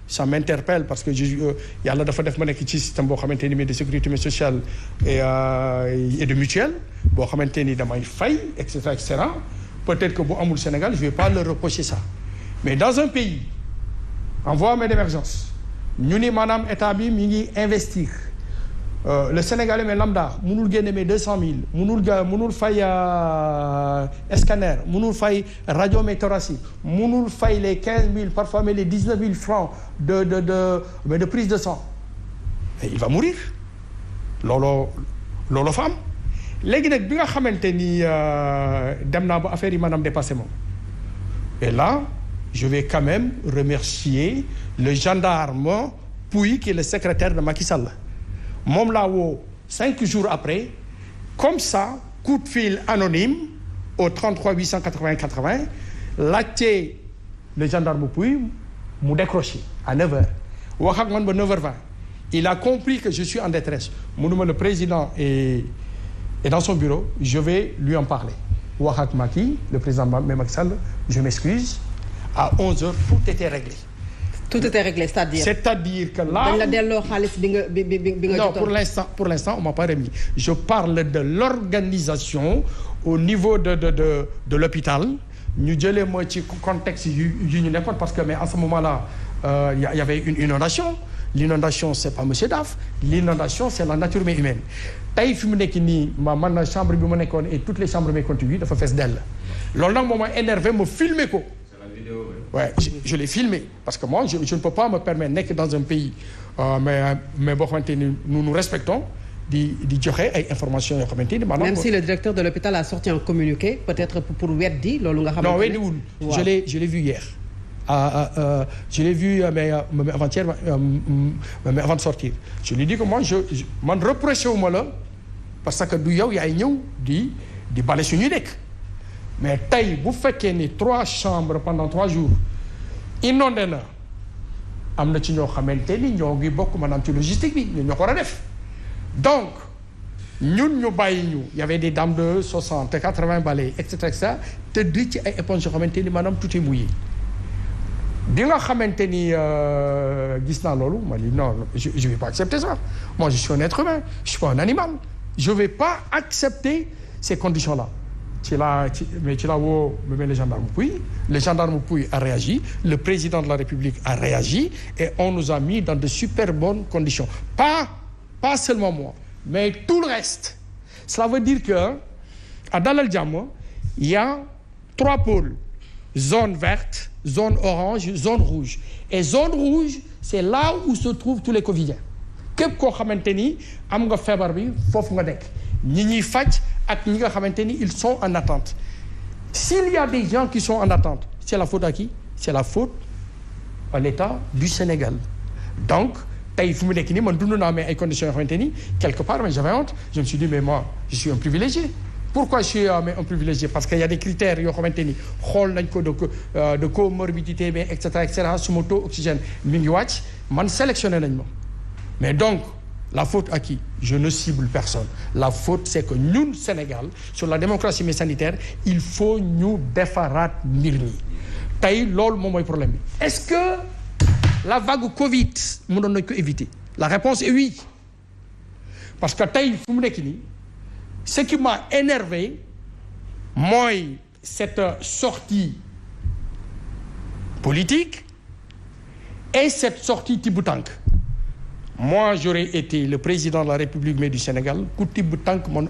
ça m'interpelle parce que yàlla dafa def ma nekk ci système boo xamante ni de sécurité sociale et de mutuelle boo xamante ni damay fay et cetera peut-être que bu amul Sénégal je vais pas leur reprocher ça mais dans un pays en voie d'émergence ñu ni maanaam état bi mi ngi investir le Sénégalais mais lambda mënul génne mais 200 000 mënul fay scanner mënul fay radiomètre thoracique mënul fay les 15 000 parfois mais les 19 000 francs de prise de sang et il va mourir looloo fa am léegi nag bi nga xamante ni dem naa ba affaire yi maanaam dépassé moom et là je vais quand même remercier le gendarme Pouy qui est le secrétaire de Macky Sall moom laa woo 5 jours après comme ça coup de fil anonyme au 33 880 80 laajte le gendarme Pouy mu décroché à 9h wax ak man ba 9h20 il a compris que je suis en détresse mu ne ma le président est dans son bureau je vais lui en parler wax ak Macky le président Macky Sall je m'excuse à 11h tout était réglé. Tout était réglé, c'est-à-dire que là. dañ la delloo xaalis bi nga non pour l'instant on m'a pas remis je parle de l'organisation au niveau de l'hôpital ñu jëlee ma ci contexte yu ñu nekkoon parce que mais à ce moment-là il y avait une inondation l'inondation c'est pas monsieur Daf l'inondation c'est la nature humaine tey fi mu nekk nii man chambre bi ma nekkoon et toutes les chambres contiguës dafa fees dell loolu nag moo ma énervé ma filmer ko. Ouais, je l'ai filmé parce que moi je ne peux pas me permettre nekk dans un pays mais boo xamante ni nous respectons di joxe ay informations yoo xamante ni maanaam. Même si le directeur de l'hôpital a sorti un communiqué peut-être pour weddi loolu nga xamante ne. Non weddiwul. Wow. Je l'ai vu hier. Je l'ai vu mais avant-hier mais avant de sortir je lui dis que moi man reproché wu ma la parce que du yow yaay ñëw di bale suñuy nekk. mais tey bu fekkee ni 3 chambres pendant 3 jours inondé na am na ci ñoo xamante ni ñoo ngi bokk maanaam ci logistique bi ñoo ko war a def donc ñun ñu bàyyi ñu y avait des dames de 60 80 balais et cetera tëdd ci ay éponges yoo xamante ni maanaam tout est mouillé bi nga xamante ni gis naa loolu ma ni non je vais pas accepter ça moi je suis un être humain je suis pas un animal je vais pas accepter ces conditions là. ci la woo le gendarme Pouy a réagi le président de la République a réagi et on nous a mis dans de super bonnes conditions pas seulement moi mais tout le reste cela veut dire que à Dalal Jamm il y a 3 pôles zone verte zone orange zone rouge et zone rouge c'est là où se trouvent tous les covidiens képp koo xamante ni am nga feebar bi foofu nga nekk ñi ñuy faj ak ñi nga xamante ni ils sont en attente s'il y a des gens qui sont en attente c'est la faute à qui c'est la faute à l'État du Sénégal donc tey fu mu nekk nii man dund naa mais ay conditions yoo xamante ni quelque part mais j'avais honte je me suis dit mais moi je suis un privilégié pourquoi je suis un privilégié parce qu'il y a des critères yoo xamante ni xool nañ ko de comorbidité mais et cetera suma taux oxygène mi ngi wàcc man sélectionné nañ ma mais donc la faute à qui je ne cible personne la faute c'est que ñun Sénégal sur la démocratie mais sanitaire il faut ñu defaraat mbir mi tey loolu moom mooy problème bi est-ce que la vague Covid mënoon nañ ko éviter la réponse est oui parce que tey fu mu nekk nii ce qui m'a énervé mooy cette sortie politique et cette sortie tibb tànk moi j'aurais été le président de la République mais du Sénégal ku tibb tànk man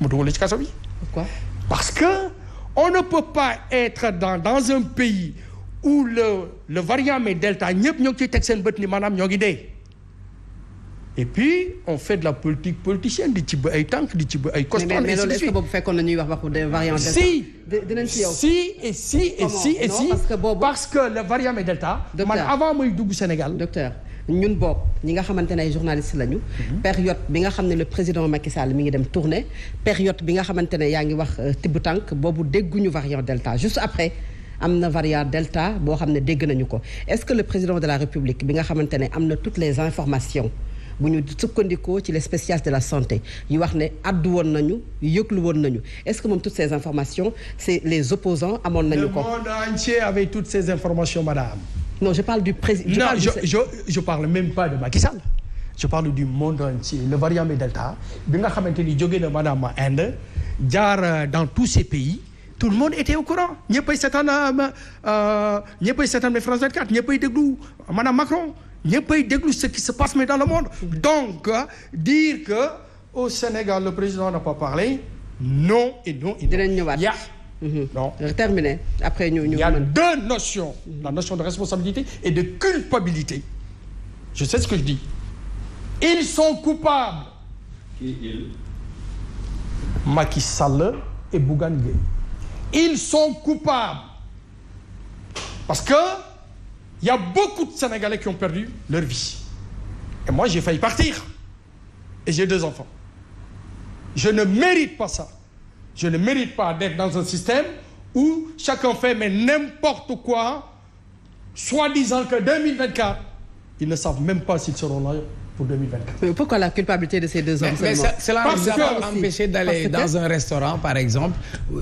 mu dugal ci kaso bi. Pourquoi? Parce que on ne peut pas être dans un pays où le variant mais delta ñëpp ñoo ngi ciy teg seen bët ni maanaam ñoo ngi dee. Et puis on fait de la politique politicienne di ci ba ay tànk di ci ba ay costauds. mais loolu est-ce que boobu fekkoon na ñuy wax waxu des variants delta. dinañ ci yow si parce que le variant mais delta. man avant may dugg Sénégal. Docteur ñun boobu ñi nga xamante ne ay journalistes lañu. période bi nga xam ne le président Macky Sall mi ngi dem tournée période bi nga xamante ne yaa ngi wax tibb tànk boobu dégguñu variant delta juste après. am na variant delta boo xam ne dégg nañu ko est-ce que le président de la République bi nga xamante ne am na toutes les informations bu ñu sukkandikoo ci les spécialistes de la santé yu wax ne addu woon nañu yëglu woon nañu est-ce que moom toutes ces informations c'est les opposants amoon nañu ko. Le monde entier avait toutes ces informations madame. Non, je parle du président. Non, je parle même pas de Macky Sall. Je parle du monde entier. Le variant Delta bi nga xamante ni jóge na maanaam Inde jaar dans tous ces pays tout le monde était au courant ñëppay seetaan mais France 24 ñëppay déglu maanaam Macron ñëppay déglu ce qui se passe mais dans le monde. Donc dire que au Sénégal le président n'a pas parlé non et non. dinañ ñëwaat non. Terminé après ñu. Il y a deux notions. La notion de responsabilité et de culpabilité. Je sais ce que je dis. Ils sont coupables. Qui ils? Macky Sall et Bougane Gueye. Ils sont coupables. Parce que il y a beaucoup de Sénégalais qui ont perdu leur vie. Et moi, j'ai failli partir. Et j'ai 2 enfants. Je ne mérite pas ça. Je ne mérite pas d'être dans un système où chacun fait mais n'importe quoi, soi-disant que 2024, ils ne savent même pas s'ils seront là pour 2024. Pourquoi la culpabilité de ces 2 hommes mais cela ne vous a pas empêché d'aller dans un restaurant, par exemple.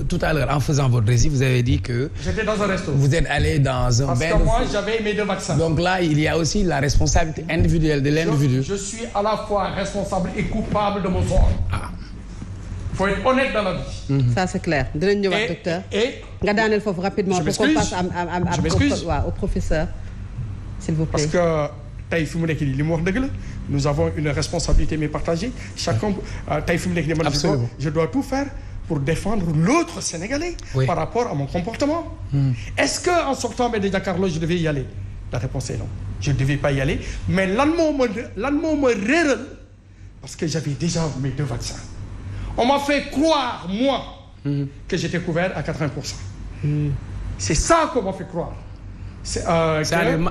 Tout à l'heure, en faisant votre récit, vous avez dit que... J'étais dans un restaurant. Vous êtes allé dans un bain. Parce que moi, j'avais mes 2 vaccins. Donc là, il y a aussi la responsabilité individuelle de l'individu. Je suis à la fois responsable et coupable de mon sort. Il faut être honnête dans la vie. Ça, c'est clair. Dinañ ñëwaat, docteur. Et nga daaneel foofu rapidement pour qu'on passe au professeur, s'il vous plaît. Parce que tey fi mu nekk nii li mu wax dëgg la nous avons une responsabilité mais partagée. Chacun tey fi mu nekk nii man je dois tout faire pour défendre l'autre Sénégalais par rapport à mon comportement. Est-ce que en sortant de Jakaarlo je devais y aller? La réponse est non. Je ne devais pas y aller. Mais lan moo ma réeral parce que j'avais déjà mes 2 vaccins. On m'a fait croire, moi, que j'étais couvert à 80%. C'est ça qu'on m'a fait croire.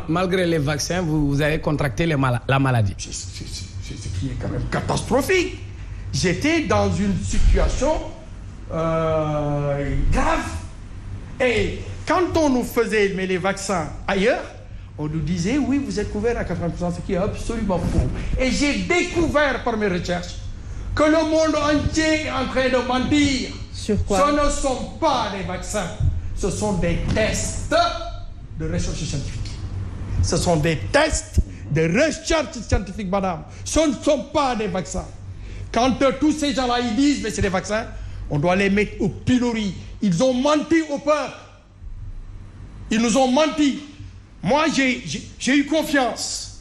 Malgré les vaccins, vous avez contracté la maladie. C'est ce qui est quand même catastrophique. J'étais dans une situation grave. Et quand on nous faisait les vaccins ailleurs, on nous disait, oui, vous êtes couvert à 80%, ce qui est absolument faux. Et j'ai découvert par mes recherches que le monde entier est en train de mentir. Sur quoi? Ce ne sont pas des vaccins, ce sont des tests de recherche scientifique. Ce sont des tests de recherche scientifique, madame. Ce ne sont pas des vaccins. Quand tous ces gens-là ils disent mais c'est des vaccins, on doit les mettre au pilori. Ils ont menti au peuple. Ils nous ont menti. Moi, j'ai eu confiance.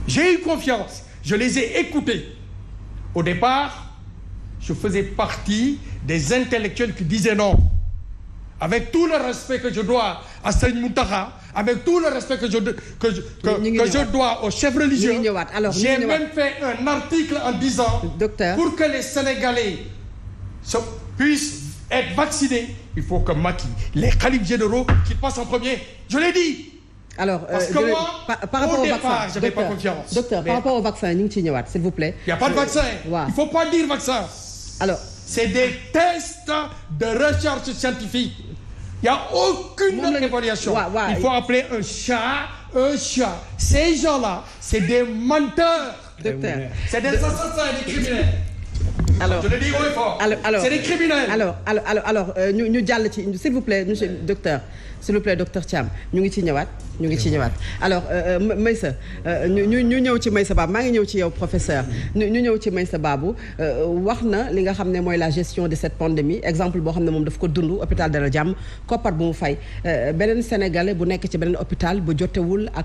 J'ai eu confiance. Je les ai écoutés. Au départ, je faisais partie des intellectuels qui disaient non. Avec tout le respect que je dois à Serigne Mountakha, avec tout le respect que je dois aux chefs religieux, j'ai même fait un article en disant pour que les Sénégalais puissent être vaccinés, il faut que Macky, les khalifes généraux, qu'ils passent en premier. Je l'ai dit. Alors, parce que moi, par rapport au départ, je n'avais pas confiance. Docteur, par rapport au vaccin, ñu ngi ciy ñëwaat, s'il vous plaît. Il n'y a pas de vaccin. Ouais. Il ne faut pas dire vaccin. Alors, c'est des tests de recherche scientifique. Il n'y a aucune évaluation. Il faut appeler un chat un chat. Ces gens-là, c'est des menteurs. Docteur. C'est des assassins, des criminels. Alors, je le dis haut et fort. C'est des criminels. Alors, ñu jàll ci s'il vous plaît monsieur docteur s'il vous plaît docteur Thiam ñu ngi ci ñëwaat. Alors Meissa ñu ñëw ci Meissa Babou maa ngi ñëw ci yow professeur ñu ñëw ci Meissa Babou wax na li nga xam ne mooy la gestion de cette pandémie exemple boo xam ne moom daf ko dund hôpital Dalal Jàmm koppar bu mu fay beneen sénégalais bu nekk ci beneen hôpital bu jotewul ak